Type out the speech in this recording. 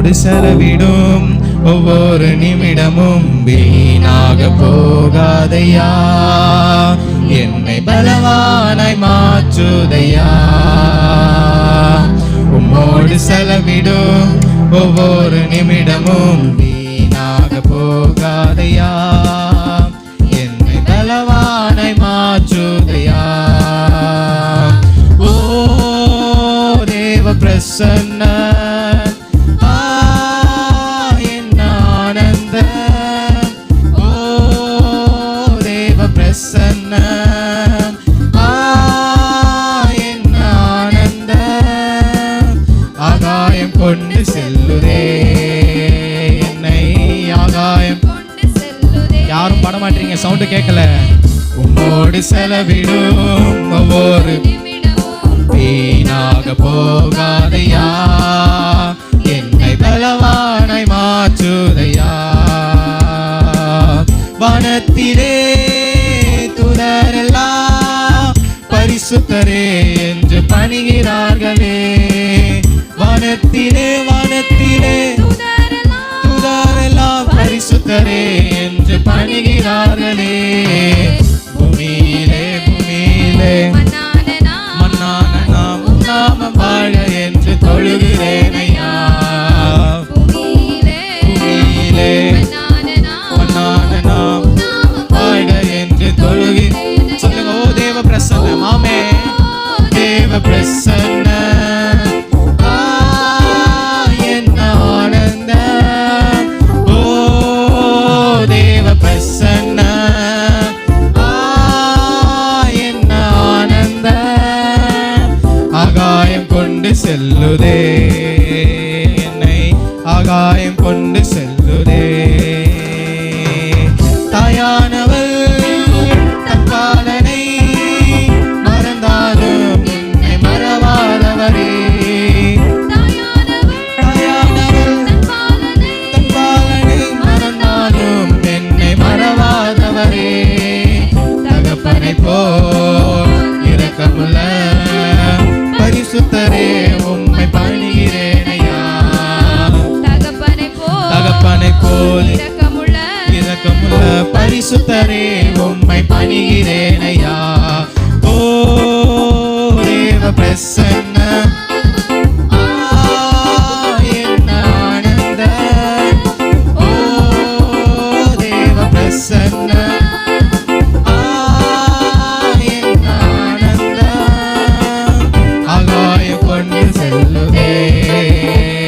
உம்மோடு செலவிடும் ஒவ்வொரு நிமிடமும் வீணாக போகாதையா. என்னை பலவானாய் மாற்றுதையா. உம்மோடு செலவிடும் ஒவ்வொரு நிமிடமும் வீணாக போகாதையா. என்னை பலவானாய் மாற்றுதையா. ஓ தேவ பிரசன்ன என்ன ஆனந்த. ஓ தேவ பிரசன்ன என்ன ஆனந்த. ஆகாயம் கொண்டு செல்லுதே என்னை. ஆகாயம் கொண்டு செல்லுதே. யாரும் பாட மாட்டீங்க, சவுண்ட் கேட்கல. உம்மோடு செலவிடும் ஒவ்வொரு வீணாக போகாதையா. என்னை பலவானாய் மாற்றுதையா. வானத்திலே தூதரெல்லாம் பரிசுத்தரே என்று பணிகிறார்களே. வானத்திலே வானத்திலே தூதரெல்லாம் பரிசுத்தரே என்று பணிகிறார்களே. பூமியிலே பூமியிலே நாமம் வாழ என்று தொழுகிறேன் ஐயா. பூமியிலே மன்னான நாம் வாழ என்று தொழுகிறேன். சொல்லுங்க. ஓ தேவ பிரசன்னம். ஆமே தேவ பிரசன்ன என்ன ஆனந்த. ஓ தேவ பிரசன்ன என்ன ஆனந்த. ஆகாயம் கொண்டு செல்லுதே என்னை. ஆகாயம் கொண்டு